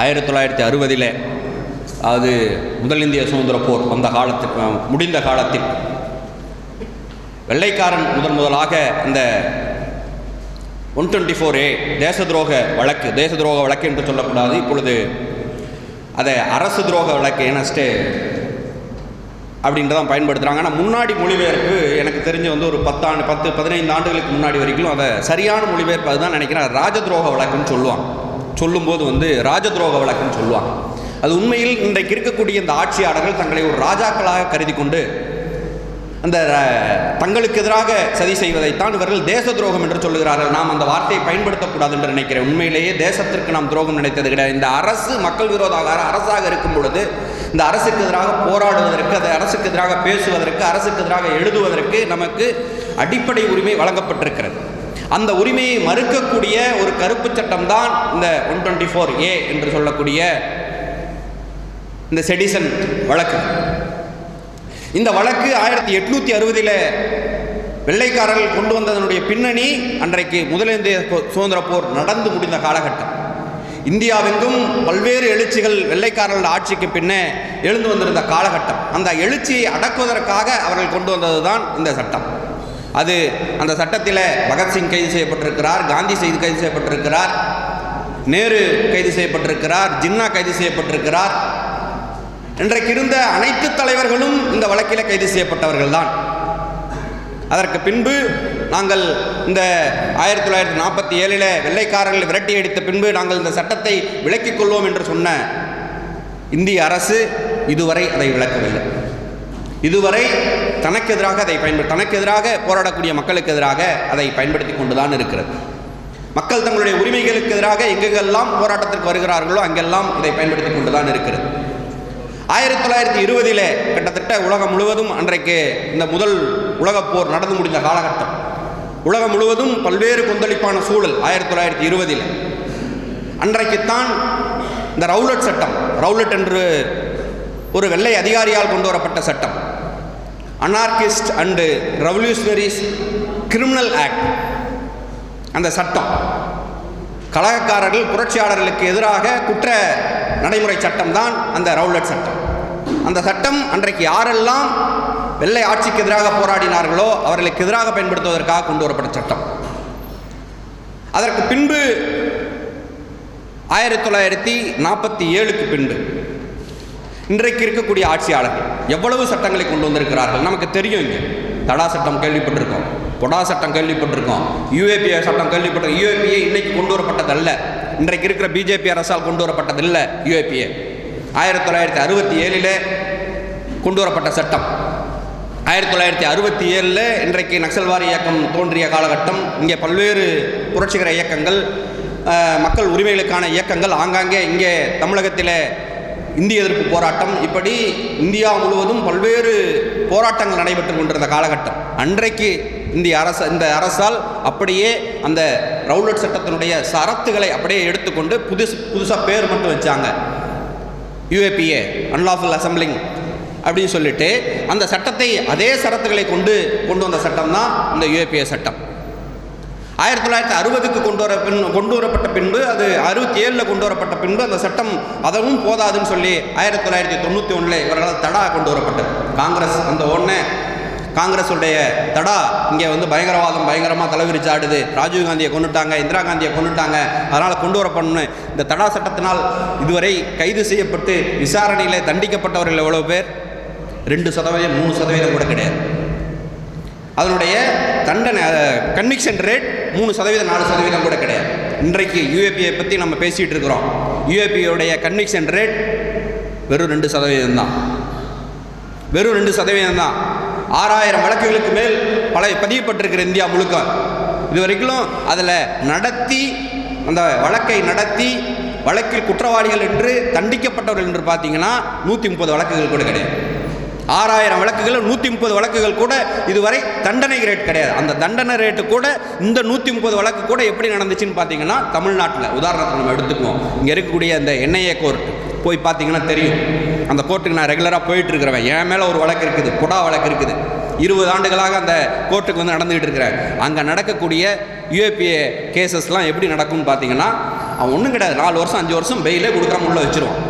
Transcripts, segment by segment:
1960 அது முதல் இந்திய சுதந்திர போர் வந்த காலத்தில் முடிந்த காலத்தில் வெள்ளைக்காரன் முதலாக அந்த 124A தேச துரோக வழக்கு என்று சொல்லக்கூடாது, இப்பொழுது அதை அரசு துரோக வழக்கு எனஸ்டே அப்படின்றதான் பயன்படுத்துகிறாங்க. ஆனால் முன்னாடி மொழிபெயர்ப்பு எனக்கு தெரிஞ்சு ஒரு 15 ஆண்டுகளுக்கு முன்னாடி வரைக்கும் அதை சரியான மொழிபெயர்ப்பு அதுதான் நினைக்கிறேன். ராஜதுரோக வழக்குன்னு சொல்லுவாங்க. சொல்லும்போது ராஜதுரோக வழக்குன்னு சொல்லுவாங்க. அது உண்மையில் இன்றைக்கு இருக்கக்கூடிய இந்த ஆட்சியாளர்கள் தங்களை ஒரு ராஜாக்களாக கருதி கொண்டு அந்த தங்களுக்கு எதிராக சதி செய்வதைத்தான் இவர்கள் தேச துரோகம் என்று சொல்லுகிறார்கள். நாம் அந்த வார்த்தையை பயன்படுத்தக்கூடாது என்று நினைக்கிறேன். உண்மையிலேயே தேசத்திற்கு நாம் துரோகம் நினைத்தது கிடையாது. இந்த அரசு மக்கள் விரோத அரசாக இருக்கும் பொழுது இந்த அரசுக்கு எதிராக போராடுவதற்கு, அந்த அரசுக்கு எதிராக பேசுவதற்கு, அரசுக்கு எதிராக எழுதுவதற்கு நமக்கு அடிப்படை உரிமை வழங்கப்பட்டிருக்கிறது. அந்த உரிமையை மறுக்கக்கூடிய ஒரு கருப்பு சட்டம் தான் இந்த 124A என்று சொல்லக்கூடிய இந்த செடிசன் வழக்கு. இந்த வழக்கு 1860 வெள்ளைக்காரர்கள் கொண்டு வந்ததனுடைய பின்னணி அன்றைக்கு முதல் இந்திய சுதந்திர போர் நடந்து முடிந்த காலகட்டம். இந்தியாவெங்கும் பல்வேறு எழுச்சிகள் வெள்ளைக்காரர்கள் ஆட்சிக்கு பின்னே எழுந்து வந்திருந்த காலகட்டம். அந்த எழுச்சியை அடக்குவதற்காக அவர்கள் கொண்டு வந்தது தான் இந்த சட்டம். அந்த சட்டத்தில் பகத்சிங் கைது செய்யப்பட்டிருக்கிறார், காந்தி கைது செய்யப்பட்டிருக்கிறார், நேரு கைது செய்யப்பட்டிருக்கிறார், ஜின்னா கைது செய்யப்பட்டிருக்கிறார். இன்றைக்கு இருந்த அனைத்து தலைவர்களும் இந்த வழக்கில் கைது செய்யப்பட்டவர்கள் தான். அதற்கு பின்பு நாங்கள் இந்த 1947 வெள்ளைக்காரர்கள் விரட்டி அடித்த பின்பு நாங்கள் இந்த சட்டத்தை விலக்கிக் கொள்வோம் என்று சொன்ன இந்திய அரசு இதுவரை அதை விளக்கவில்லை. இதுவரை தனக்கு எதிராக போராடக்கூடிய மக்களுக்கு எதிராக அதை பயன்படுத்தி கொண்டுதான் இருக்கிறது. மக்கள் தங்களுடைய உரிமைகளுக்கு எதிராக எங்கெங்கெல்லாம் போராட்டத்திற்கு வருகிறார்களோ அங்கெல்லாம் இதை பயன்படுத்தி கொண்டுதான் இருக்கிறது. 1920 கிட்டத்தட்ட உலகம் முழுவதும் அன்றைக்கு இந்த முதல் உலகப் போர் நடந்து முடிந்த காலகட்டம். உலகம் முழுவதும் பல்வேறு கொந்தளிப்பான சூழல். 1920 அன்றைக்குத்தான் இந்த ரவுலட் சட்டம், ரவுலட் என்று ஒரு வெள்ளை அதிகாரியால் கொண்டு வரப்பட்ட சட்டம், anarchist and revolutionaries criminal act. அந்த சட்டம் கலகக்காரர்கள் புரட்சியாளர்களுக்கு எதிராக குற்ற நடைமுறை சட்டம் தான் அந்த ரவுலட் சட்டம். அந்த சட்டம் அன்றைக்கு யாரெல்லாம் வெள்ளை ஆட்சிக்கு எதிராக போராடினார்களோ அவர்களுக்கு எதிராக பயன்படுத்துவதற்காக கொண்டு வரப்பட்ட சட்டம். அதற்கு பின்பு 1947 பின்பு இன்றைக்கு இருக்கக்கூடிய ஆட்சியாளர்கள் எவ்வளவு சட்டங்களை கொண்டு வந்திருக்கிறார்கள் நமக்கு தெரியும். இங்கே தடா சட்டம் கேள்விப்பட்டிருக்கோம், பொடா சட்டம் கேள்விப்பட்டிருக்கோம், UAPA சட்டம் கேள்விப்பட்டிருக்கோம். UAPA இன்னைக்கு கொண்டு வரப்பட்டதல்ல, இன்றைக்கு இருக்கிற BJP அரசால் கொண்டு வரப்பட்டதில்லை. UAPA 1967 கொண்டு வரப்பட்ட சட்டம். 1967 இன்றைக்கு நக்சல்வாரி இயக்கம் தோன்றிய காலகட்டம். இங்கே பல்வேறு புரட்சிகர இயக்கங்கள், மக்கள் உரிமைகளுக்கான இயக்கங்கள் ஆங்காங்கே, இங்கே தமிழகத்தில் இந்திய எதிர்ப்பு போராட்டம், இப்படி இந்தியா முழுவதும் பல்வேறு போராட்டங்கள் நடைபெற்று கொண்டிருந்த காலகட்டம். அன்றைக்கு இந்த அரசால் அப்படியே அந்த ரவுலட் சட்டத்தினுடைய சரத்துகளை அப்படியே எடுத்துக்கொண்டு புதுசாக பேர் மட்டும் வச்சாங்க. UAPA அன்லாஃபுல் அசம்பிளிங் அப்படின்னு சொல்லிட்டு அந்த சட்டத்தை அதே சரத்துகளை கொண்டு வந்த சட்டம் தான் இந்த UAPA சட்டம். 1960 கொண்டு வரப்பட்ட பின்பு, அது 67 கொண்டு வரப்பட்ட பின்பு அந்த சட்டம் அதுவும் போதாதுன்னு சொல்லி 1991 இவர்களால் தடா கொண்டு வரப்பட்டது. காங்கிரஸுடைய தடா இங்கே பயங்கரமாக தலைவிரிச்சாடுது, ராஜீவ்காந்தியை கொண்டுட்டாங்க, இந்திரா காந்தியை கொண்டுட்டாங்க, அதனால் கொண்டு வரப்படணும்னு இந்த தடா சட்டத்தினால் இதுவரை கைது செய்யப்பட்டு விசாரணையில் தண்டிக்கப்பட்டவர்கள் எவ்வளோ பேர்? 2%, 3% கூட கிடையாது. அதனுடைய தண்டனை கன்விக்ஷன் ரேட் 3%, 4% கூட கிடையாது. இன்றைக்கு UAPA பற்றி நம்ம பேசிகிட்டு இருக்கிறோம். UAPA கன்விக்ஷன் ரேட் வெறும் 2% தான். வெறும் 2% தான். 6000 வழக்குகளுக்கு மேல் பதியப்பட்டிருக்கிற இந்தியா முழுக்க. இதுவரைக்கும் அதில் அந்த வழக்கை நடத்தி வழக்கில் குற்றவாளிகள் என்று தண்டிக்கப்பட்டவர்கள் என்று பார்த்தீங்கன்னா 130 வழக்குகள் கூட கிடையாது. 6000 வழக்குகள், 130 வழக்குகள் கூட இதுவரை தண்டனை ரேட் கிடையாது. அந்த தண்டனை ரேட்டு கூட இந்த 130 வழக்கு கூட எப்படி நடந்துச்சுன்னு பார்த்தீங்கன்னா, தமிழ்நாட்டில் உதாரணத்துக்கு நம்ம எடுத்துக்குவோம். இங்கே இருக்கக்கூடிய அந்த NIA கோர்ட் போய் பார்த்தீங்கன்னா தெரியும். அந்த கோர்ட்டுக்கு நான் ரெகுலராக போயிட்டு இருக்கிறவன். என் மேலே ஒரு வழக்கு இருக்குது, பொடா வழக்கு இருக்குது. 20 ஆண்டுகளாக அந்த கோர்ட்டுக்கு நடந்துகிட்டு இருக்கிறேன். அங்கே நடக்கக்கூடிய UAPA கேசஸ்லாம் எப்படி நடக்கும்னு பார்த்தீங்கன்னா, அவன் ஒன்றும் கிடையாது, 4 வருஷம் 5 வருஷம் பெயிலே கொடுக்காம உள்ளே வச்சுருவான்.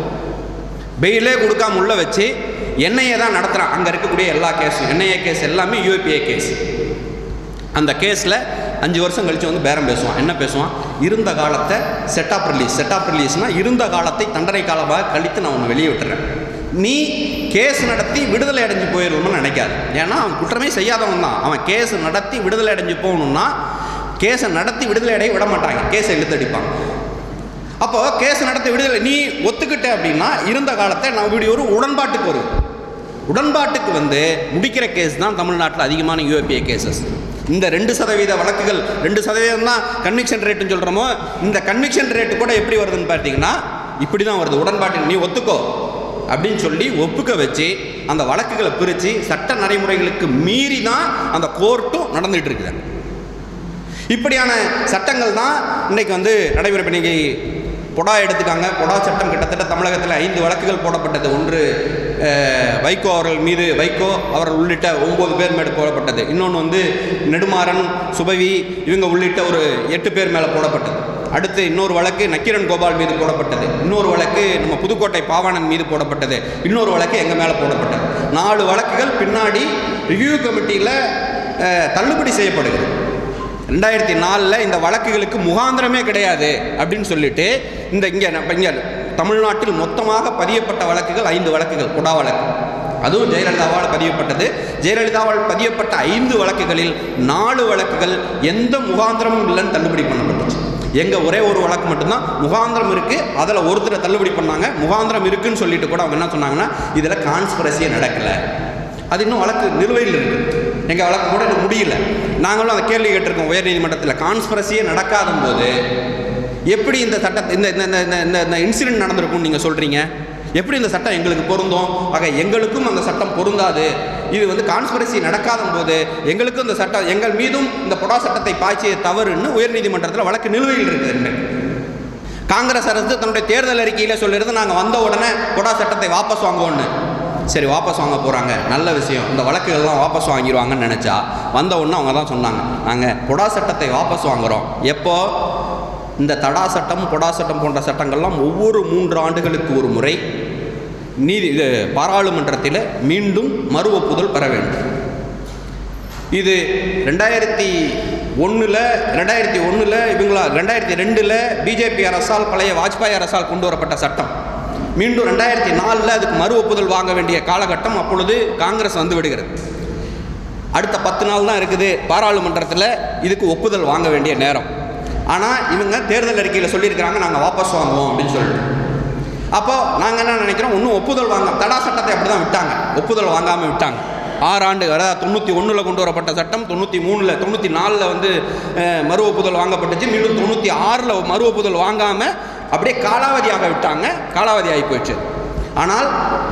பெயிலே கொடுக்காம உள்ளே வச்சு என்ஐஏ தான் நடத்துகிறான். அங்கே இருக்கக்கூடிய எல்லா கேஸும் என்ஐஏ கேஸ் எல்லாமே யூஏபிஏ கேஸ். அந்த கேஸில் 5 வருஷம் கழித்து வந்து பேரம் பேசுவான். என்ன பேசுவான்? இருந்த காலத்தை செட் ஆஃப் ரிலீஸ்னால் இருந்த காலத்தை தண்டனை காலமாக கழித்து நான் உன்னை வெளியே விட்டுறேன், நீ கேஸ் நடத்தி விடுதலை அடைஞ்சு போயிடணும்னு நினைக்காது. ஏன்னா அவன் குற்றமே செய்யாதவன் தான். அவன் கேஸ் நடத்தி விடுதலை அடைஞ்சு போகணுன்னா கேஸை நடத்தி விடுதலை அடைய விட மாட்டாங்க, கேஸை இழுத்தடிப்பாங்க. அப்போ கேஸ் நடத்தி விடுதலை நீ ஒத்துக்கிட்ட அப்படின்னா இருந்த காலத்தை நான் இப்படி ஒரு உடன்பாட்டுக்கு வரும். உடன்பாட்டுக்கு வந்து முடிக்கிற கேஸ் தான் தமிழ்நாட்டில் அதிகமான யூஏபிஏ கேசஸ். இந்த 2% வழக்குகள் 2% தான் கன்விக்ஷன் ரேட்டுன்னு சொல்கிறோமோ, இந்த கன்விக்ஷன் ரேட்டு கூட எப்படி வருதுன்னு பார்த்தீங்கன்னா இப்படி தான் வருது. உடன்பாட்டு நீ ஒத்துக்கோ அப்படின்னு சொல்லி ஒப்புக்க வச்சு அந்த வழக்குகளை பிரித்து சட்ட நடைமுறைகளுக்கு மீறி தான் அந்த கோர்ட்டும் நடந்துகிட்டு இருக்குது. இப்படியான சட்டங்கள் தான் இன்றைக்கி வந்து நடைமுறை. இன்னைக்கு பொடா எடுத்துக்காங்க. பொடா சட்டம் கிட்டத்தட்ட தமிழகத்தில் 5 வழக்குகள் போடப்பட்டது. ஒன்று வைகோ அவர்கள் மீது, வைகோ அவர்கள் உள்ளிட்ட 9 பேர் மேலே போடப்பட்டது. இன்னொன்று வந்து நெடுமாறன், சுபவி இவங்க உள்ளிட்ட ஒரு 8 பேர் மேலே போடப்பட்டது. அடுத்து இன்னொரு வழக்கு நக்கீரன் கோபால் மீது போடப்பட்டது. இன்னொரு வழக்கு நம்ம புதுக்கோட்டை பாவாணன் மீது போடப்பட்டது. இன்னொரு வழக்கு எங்கள் மேலே போடப்பட்டது. 4 வழக்குகள் பின்னாடி ரிவ்யூ கமிட்டியில் தள்ளுபடி செய்யப்படுகிறது. 2004 இந்த வழக்குகளுக்கு முகாந்திரமே கிடையாது அப்படின்னு சொல்லிட்டு இங்கே தமிழ்நாட்டில் மொத்தமாக பதியப்பட்ட வழக்குகள் 5 வழக்குகள். பொடா வழக்கு, அதுவும் ஜெயலலிதாவால் பதியப்பட்டது. ஜெயலலிதாவால் பதியப்பட்ட 5 வழக்குகளில் 4 வழக்குகள் எந்த முகாந்திரமும் இல்லைன்னு தள்ளுபடி பண்ணப்பட்டுச்சு. எங்கள் ஒரே ஒரு வழக்கு மட்டும்தான் முகாந்திரம் இருக்குது, அதில் ஒருத்தரை தள்ளுபடி பண்ணாங்க. முகாந்திரம் இருக்குதுன்னு சொல்லிட்டு கூட அவங்க என்ன சொன்னாங்கன்னா இதில் கான்ஸ்பிரசியே நடக்கலை, அது இன்னும் வழக்கு நிலுவையில் இருக்குது, எங்கள் வழக்கு கூட இன்னும் முடியல. நாங்களும் அந்த கேள்வி கேட்டிருக்கோம் உயர்நீதிமன்றத்தில். கான்ஸ்பிரசியே நடக்காத போது எப்படி இந்த சட்டத்தை இந்த இன்சிடென்ட் நடந்திருக்கும்னு நீங்கள் சொல்கிறீங்க? எப்படி இந்த சட்டம் எங்களுக்கு பொருந்தும்? ஆக எங்களுக்கும் அந்த சட்டம் பொருந்தாது. இது வந்து கான்ஸ்பிரசி நடக்காத போது எங்களுக்கும் இந்த சட்டம், எங்கள் மீதும் இந்த பொடா சட்டத்தை பாய்ச்சிய தவறுன்னு உயர்நீதிமன்றத்தில் வழக்கு நிலுவையில் இருக்குது. காங்கிரஸ் அரசு தன்னுடைய தேர்தல் அறிக்கையில் சொல்லியிருந்து நாங்கள் வந்த உடனே பொடா சட்டத்தை வாபஸ் வாங்குவோன்னு. சரி, வாபஸ் வாங்க போகிறாங்க, நல்ல விஷயம். இந்த வழக்குகள்லாம் வாபஸ் வாங்கிடுவாங்கன்னு நினச்சா வந்த உடனே அவங்க தான் சொன்னாங்க நாங்கள் பொடா சட்டத்தை வாபஸ் வாங்குகிறோம். எப்போ? இந்த தடா சட்டம், பொடா சட்டம் போன்ற சட்டங்கள்லாம் ஒவ்வொரு 3 ஆண்டுகளுக்கு ஒரு முறை பாராளுமன்றத்தில் மீண்டும் மறு ஒப்புதல் பெற வேண்டும். இது 2001 இவங்களா 2002 பிஜேபி அரசால், பழைய வாஜ்பாய் அரசால் கொண்டு வரப்பட்ட சட்டம். மீண்டும் 2004 அதுக்கு மறு ஒப்புதல் வாங்க வேண்டிய காலகட்டம். அப்பொழுது காங்கிரஸ் வந்து விடுகிறது. அடுத்த 10 நாள் தான் இருக்குது பாராளுமன்றத்தில் இதுக்கு ஒப்புதல் வாங்க வேண்டிய நேரம். ஆனால் இவங்க தேர்தல் அறிக்கையில் சொல்லியிருக்கிறாங்க நாங்கள் வாபஸ் வாங்குவோம் அப்படின்னு சொல்லிட்டு. அப்போ நாங்கள் என்ன நினைக்கிறோம், இன்னும் ஒப்புதல் வாங்க, தடா சட்டத்தை அப்படி தான் விட்டாங்க, ஒப்புதல் வாங்காமல் விட்டாங்க. 6 ஆண்டு, அதாவது 91 கொண்டு வரப்பட்ட சட்டம் 93 94 வந்து மறு ஒப்புதல் வாங்கப்பட்டுச்சு. மீண்டும் 96 மறு ஒப்புதல் வாங்காமல் அப்படியே காலாவதியாக விட்டாங்க. காலாவதி ஆகி போயிடுச்சு. ஆனால்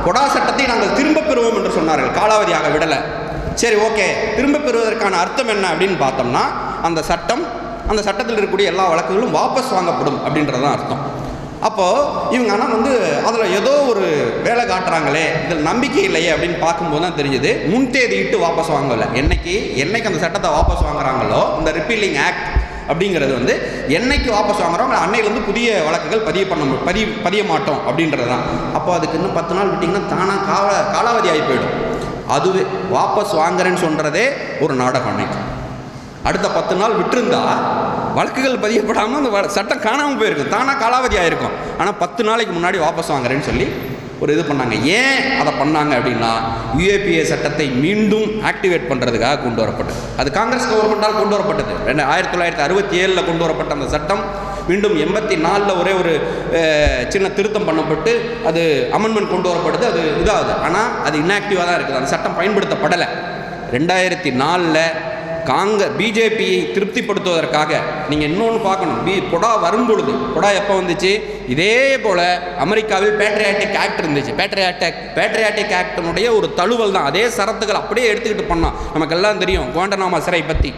பொடா சட்டத்தை நாங்கள் திரும்ப பெறுவோம் என்று சொன்னார்கள், காலாவதியாக விடலை. சரி, ஓகே, திரும்ப பெறுவதற்கான அர்த்தம் என்ன அப்படின்னு பார்த்தோம்னா அந்த சட்டத்தில் இருக்கக்கூடிய எல்லா வழக்குகளும் வாபஸ் வாங்கப்படும் அப்படின்றதான் அர்த்தம். அப்போது இவங்க ஆனால் வந்து அதில் ஏதோ ஒரு வேலை காட்டுறாங்களே, இதில் நம்பிக்கை இல்லையே அப்படின்னு பார்க்கும்போது தான் தெரிஞ்சுது. முன்தேதியிட்டு வாபஸ் வாங்கலை. என்னைக்கு அந்த சட்டத்தை வாபஸ் வாங்குறாங்களோ, இந்த ரிப்பீலிங் ஆக்ட் அப்படிங்கிறது வந்து என்னைக்கு வாபஸ் வாங்குறோம் அன்னையிலேருந்து புதிய வழக்குகள் பதிய மாட்டோம் அப்படின்றது தான். அப்போ அதுக்கு இன்னும் 10 நாள் விட்டிங்கன்னா தானாக காலாவதி ஆகி போயிடும். அதுவே வாபஸ் வாங்குறேன்னு சொல்கிறதே ஒரு நாடகம். அன்னைக்கு அடுத்த 10 நாள் விட்டுருந்தா வழக்குகள் பதியப்படாமல் அந்த சட்டம் காணாமல் போயிருக்கும், தானாக காலாவதி ஆகிருக்கும். ஆனால் 10 நாளைக்கு முன்னாடி வாபஸ் வாங்குறேன்னு சொல்லி ஒரு இது பண்ணாங்க. ஏன் அதை பண்ணாங்க அப்படின்னா யூஏபிஏ சட்டத்தை மீண்டும் ஆக்டிவேட் பண்ணுறதுக்காக கொண்டு வரப்பட்டது. அது காங்கிரஸ் கவர்மெண்டால் கொண்டு வரப்பட்டது. 1967 கொண்டு வரப்பட்ட அந்த சட்டம் மீண்டும் 84 ஒரே ஒரு சின்ன திருத்தம் பண்ணப்பட்டு அது அமெண்ட்மெண்ட் கொண்டு வரப்பட்டது. அது இதாகுது, ஆனால் அது இன்ஆக்டிவாக தான் இருக்குது. அந்த சட்டம் பயன்படுத்தப்படலை. 2004 பிஜேபியை திருப்திப்படுத்துவதற்காக நீங்கள் இன்னொன்று பார்க்கணும். பொடா வரும்பொழுது, பொடா எப்போ வந்துச்சு? இதே போல் அமெரிக்காவில் பேட்ரியாட்டிக் ஆக்ட் இருந்துச்சு. பேட்ரியாட்டிக் ஆக்டினுடைய ஒரு தழுவல் தான். அதே சரத்துகள் அப்படியே எடுத்துக்கிட்டு பண்ணோம். நமக்கெல்லாம் தெரியும் குவாண்டனாமா சிறை பற்றி.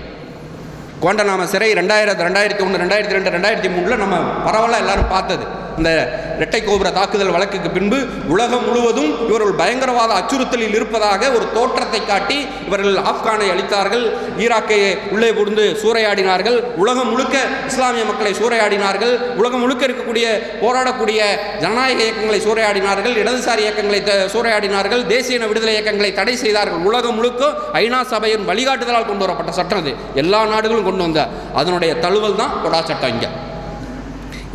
குவாண்டனாமா சிறை 2001, 2002, 2003 நம்ம பரவாயில்ல எல்லாரும் பார்த்தது. இந்த இரட்டை கோபுர தாக்குதல் வழக்குக்கு பின்பு உலகம் முழுவதும் இவர்கள் பயங்கரவாத அச்சுறுத்தலில் இருப்பதாக ஒரு தோற்றத்தை காட்டி இவர்கள் ஆப்கானை அளித்தார்கள், ஈராக்கை உள்ளே புகுந்து சூறையாடினார்கள், உலகம் முழுக்க இஸ்லாமிய மக்களை சூறையாடினார்கள், உலகம் முழுக்க இருக்கக்கூடிய போராடக்கூடிய ஜனநாயக இயக்கங்களை சூறையாடினார்கள், இடதுசாரி இயக்கங்களை சூறையாடினார்கள், தேசிய விடுதலை இயக்கங்களை தடை செய்தார்கள். உலகம் முழுக்க ஐநா சபையின் வழிகாட்டுதலால் கொண்டு வரப்பட்ட சட்டம் அது. எல்லா நாடுகளும் கொண்டு வந்த அதனுடைய தழுவல் தான் பொடா சட்டம். இங்கே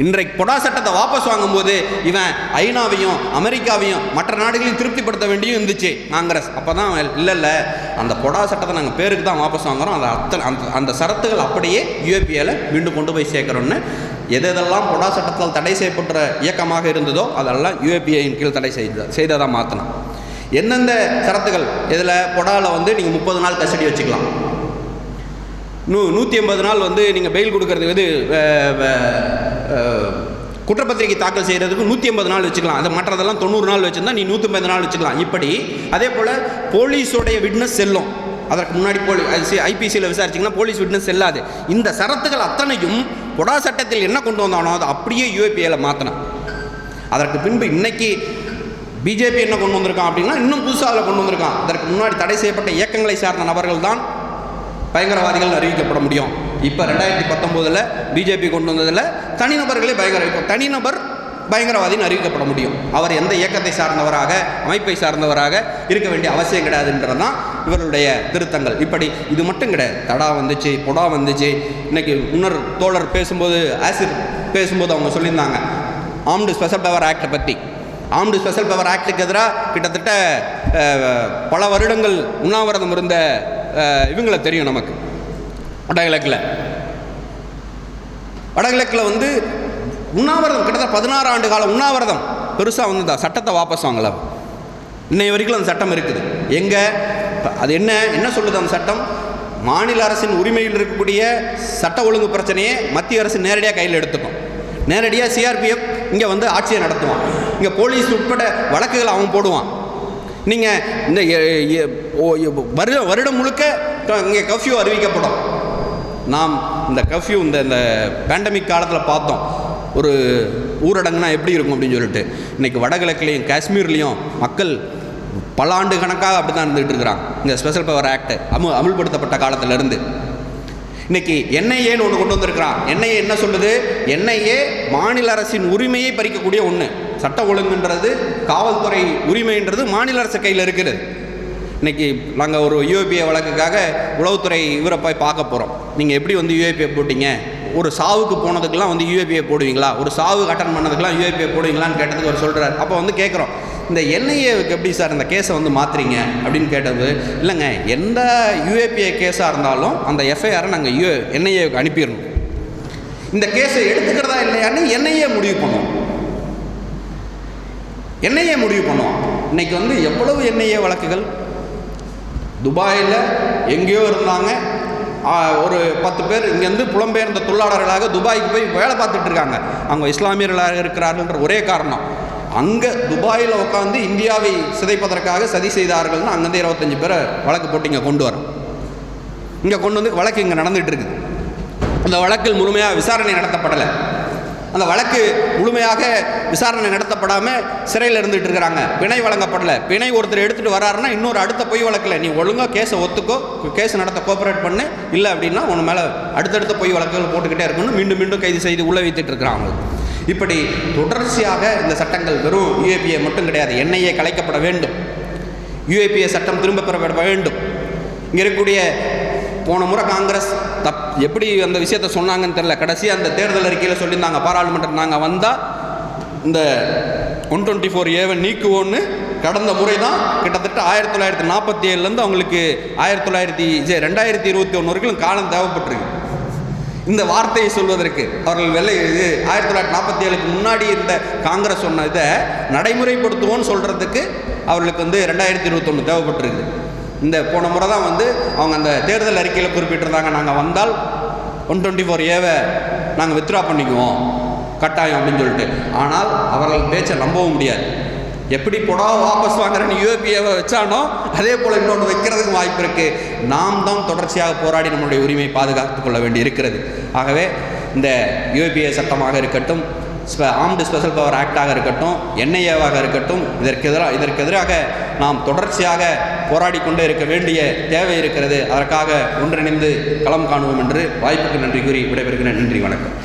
இன்றைக்கு பொடா சட்டத்தை வாபஸ் வாங்கும்போது இவன் ஐநாவையும் அமெரிக்காவையும் மற்ற நாடுகளையும் திருப்திப்படுத்த வேண்டியும் இருந்துச்சு காங்கிரஸ். அப்போ தான் இல்லை அந்த பொடா சட்டத்தை நாங்கள் பேருக்கு தான் வாபஸ் வாங்குகிறோம், அந்த சரத்துகள் அப்படியே யூஏபிஏல மீண்டும் கொண்டு போய் சேர்க்குறோன்னு எதெல்லாம் பொடா சட்டத்தால் தடை செய்யப்பட்ட இயக்கமாக இருந்ததோ அதெல்லாம் யூஏபிஏயின் கீழ் தடை செய்ததாக மாற்றணும். எந்தெந்த சரத்துகள் இதில் பொடாவில் வந்து நீங்கள் 30 நாள் கஸ்டடி வச்சுக்கலாம், 180 நாள் வந்து நீங்கள் பெயில் கொடுக்கறதுக்கு வந்து குற்றப்பத்திரிகை தாக்கல் செய்கிறதுக்கு 180 நாள் வச்சுக்கலாம். அது மற்றதெல்லாம் 90 நாள் வச்சுருந்தா நீ 150 நாள் வச்சுக்கலாம். இப்படி அதே போல் போலீஸோடைய விட்னஸ் செல்லும். அதற்கு முன்னாடி ஐபிசியில் விசாரிச்சிங்கன்னா போலீஸ் விட்னஸ் செல்லாது. இந்த சரத்துகள் அத்தனையும் பொடா சட்டத்தில் என்ன கொண்டு வந்தானோ அது அப்படியே யூஏபிஏல மாற்றணும். அதற்கு பின்பு இன்னைக்கு பிஜேபி என்ன கொண்டு வந்திருக்கான் அப்படின்னா இன்னும் புதுசாக அதில் கொண்டு வந்திருக்கான். அதற்கு முன்னாடி தடை செய்யப்பட்ட இயக்கங்களை சார்ந்த நபர்கள் தான் பயங்கரவாதிகள் அறிவிக்கப்பட முடியும். இப்போ 2019 பிஜேபி கொண்டு வந்ததில் தனிநபர்களே தனிநபர் பயங்கரவாதின்னு அறிவிக்கப்பட முடியும். அவர் எந்த இயக்கத்தை சார்ந்தவராக அமைப்பை சார்ந்தவராக இருக்க வேண்டிய அவசியம் கிடையாதுன்றது தான் இவர்களுடைய திருத்தங்கள். இப்படி இது மட்டும் கிடையாது, தடா வந்துச்சு, பொடா வந்துச்சு. இன்னைக்கு முன்னர் தோழர் பேசும்போது பேசும்போது அவங்க சொல்லியிருந்தாங்க ஆர்ம்டு ஸ்பெஷல் பவர் ஆக்டை பற்றி. ஆர்ம்டு ஸ்பெஷல் பவர் ஆக்டுக்கு எதிராக கிட்டத்தட்ட பல வருடங்கள் உண்ணாவிரதம் இருந்த இவங்களை தெரியும் நமக்கு. வடகிழக்கில் வந்து உண்ணாவிரதம் கிட்டத்தட்ட 16 ஆண்டு கால உண்ணாவிரதம் பெருசாக வந்து சட்டத்தை வாபஸ் வாங்கல. இன்னைய வரைக்கும் அந்த சட்டம் இருக்குது. எங்கே அது என்ன சொல்லுது அந்த சட்டம்? மாநில அரசின் உரிமையில் இருக்கக்கூடிய சட்ட ஒழுங்கு பிரச்சனையை மத்திய அரசு நேரடியாக கையில் எடுத்துக்கும். நேரடியாக சிஆர்பிஎஃப் இங்கே வந்து ஆட்சியை நடத்துவான். இங்கே போலீஸ் உட்பட வழக்குகள் அவன் போடுவான். நீங்கள் இந்த வருடம் முழுக்க இங்கே கர்ஃப்யூ அறிவிக்கப்படும். நாம் இந்த கர்ஃப்யூ இந்த பேண்டமிக் காலத்தில் பார்த்தோம் ஒரு ஊரடங்குனா எப்படி இருக்கும் அப்படின்னு சொல்லிட்டு. இன்றைக்கி வடகிழக்குலேயும் காஷ்மீர்லேயும் மக்கள் பல ஆண்டு கணக்காக அப்படி தான் இருந்துகிட்டு இருக்கிறாங்க. இந்த ஸ்பெஷல் பவர் ஆக்ட் அமுல்படுத்தப்பட்ட காலத்திலேருந்து இன்றைக்கி என்ஐஏன்னு ஒன்று கொண்டு வந்திருக்கிறான். என்ஐஏ என்ன சொல்லுது? என்ஐஏ மாநில அரசின் உரிமையை பறிக்கக்கூடிய ஒன்று. சட்ட ஒழுங்குன்றது, காவல்துறை உரிமைன்றது மாநில அரசு கையில் இருக்குது. இன்றைக்கி நாங்கள் ஒரு யூஏபிஏ வழக்குக்காக உளவுத்துறை இவரை போய் பார்க்க போகிறோம். நீங்கள் எப்படி வந்து யூஏபிஏ போட்டிங்க? ஒரு சாவுக்கு போனதுக்கெல்லாம் வந்து யூஏபிஏ போடுவீங்களா? ஒரு சாவு அட்டன் பண்ணதுக்கெல்லாம் யூஏபிஏ போடுவீங்களான்னு கேட்டதுக்கு அவர் சொல்கிறார். அப்போ வந்து கேட்குறோம், இந்த என்ஐஏவுக்கு எப்படி சார் இந்த கேஸை வந்து மாற்றுறீங்க அப்படின்னு கேட்டது, இல்லைங்க எந்த யூஏபிஏ கேஸாக இருந்தாலும் அந்த எஃப்ஐஆரை நாங்கள் என்ஐஏவுக்கு அனுப்பிடணும். இந்த கேஸை எடுத்துக்கிறதா இல்லையான்னு என்ஐஏ முடிவு பண்ணுவோம். என்ஐஏ முடிவு பண்ணுவோம். இன்றைக்கி வந்து எவ்வளவு என்ஐஏ வழக்குகள் துபாயில் எங்கேயோ இருந்தாங்க. ஒரு 10 பேர் இங்கேருந்து புலம்பெயர்ந்த தொழிலாளர்களாக துபாய்க்கு போய் வேலை பார்த்துட்டு இருக்காங்க. அவங்க இஸ்லாமியர்களாக இருக்கிறார்கள்ன்ற ஒரே காரணம், அங்கே துபாயில் உட்காந்து இந்தியாவை சிதைப்பதற்காக சதி செய்தார்கள்னு அங்கேருந்து 25 பேரை வழக்கு போட்டு இங்கே கொண்டு வரோம். இங்கே கொண்டு வந்து வழக்கு இங்கே நடந்துகிட்டு இருக்குது. அந்த வழக்கில் முழுமையாக விசாரணை நடத்தப்படலை. அந்த வழக்கு முழுமையாக விசாரணை நடத்தப்படாமல் சிறையில் இருந்துகிட்டு இருக்கிறாங்க. பிணை வழங்கப்படலை. பிணை ஒருத்தர் எடுத்துகிட்டு வராருன்னா இன்னொரு அடுத்த பொய் வழக்கில் நீ ஒழுங்காக கேஸை ஒத்துக்கோ, கேஸ் நடத்த கோஆப்ரேட் பண்ணு, இல்லை அப்படின்னா உன் மேலே அடுத்தடுத்த பொய் வழக்குகள் போட்டுக்கிட்டே இருக்கணும். மீண்டும் மீண்டும் கைது செய்து உள்ள வைத்துட்டு இருக்கிறாங்க. இப்படி தொடர்ச்சியாக இந்த சட்டங்கள் வெறும் யூஏபிஏ மட்டும் கிடையாது, என்ஐஏ கலைக்கப்பட வேண்டும், யூஏபிஏ சட்டம் திரும்ப பெறப்பட வேண்டும். இங்கே இருக்கக்கூடிய போன முறை காங்கிரஸ் எப்படி அந்த விஷயத்தை சொன்னாங்கன்னு தெரியல. கடைசியாக அந்த தேர்தல் அறிக்கையில் சொல்லியிருந்தாங்க, பாராளுமன்றம் நாங்கள் வந்தால் இந்த 124A நீக்குவோன்னு. கடந்த முறை தான் கிட்டத்தட்ட 1947 அவங்களுக்கு 2021 வரைக்கும் காலம் தேவைப்பட்டிருக்கு இந்த வார்த்தையை சொல்வதற்கு. அவர்கள் 1947 முன்னாடி இருந்த காங்கிரஸ் சொன்ன இதை நடைமுறைப்படுத்துவோன்னு சொல்கிறதுக்கு அவர்களுக்கு வந்து 2021 தேவைப்பட்டிருக்கு. இந்த போன முறை தான் வந்து அவங்க அந்த தேர்தல் அறிக்கையில் குறிப்பிட்டிருந்தாங்க, நாங்கள் வந்தால் 124A நாங்கள் வித்ட்ரா பண்ணிக்குவோம் கட்டாயம் அப்படின்னு சொல்லிட்டு. ஆனால் அவர்கள் பேச்சை நம்பவும் முடியாது. எப்படி பொடா வாபஸ் வாங்குறேன்னு யூஏபிஏவை வச்சானோ அதே போல் இன்னொன்று வைக்கிறதுக்கு வாய்ப்பு இருக்குது. நாம் தான் தொடர்ச்சியாக போராடி நம்மளுடைய உரிமையை பாதுகாத்து கொள்ள வேண்டி இருக்கிறது. ஆகவே இந்த யூஏபிஏ சட்டமாக இருக்கட்டும், ஆர்ம்டு ஸ்பெஷல் பவர் ஆக்டாக இருக்கட்டும், NIAவாக இருக்கட்டும், இதற்கு எதிராக நாம் தொடர்ச்சியாக போராடி கொண்டே இருக்க வேண்டிய தேவை இருக்கிறது. அதற்காக ஒன்றிணைந்து களம் காணுவோம் என்று வாய்ப்புக்கு நன்றி கூறி விடைபெறுகிறேன். நன்றி, வணக்கம்.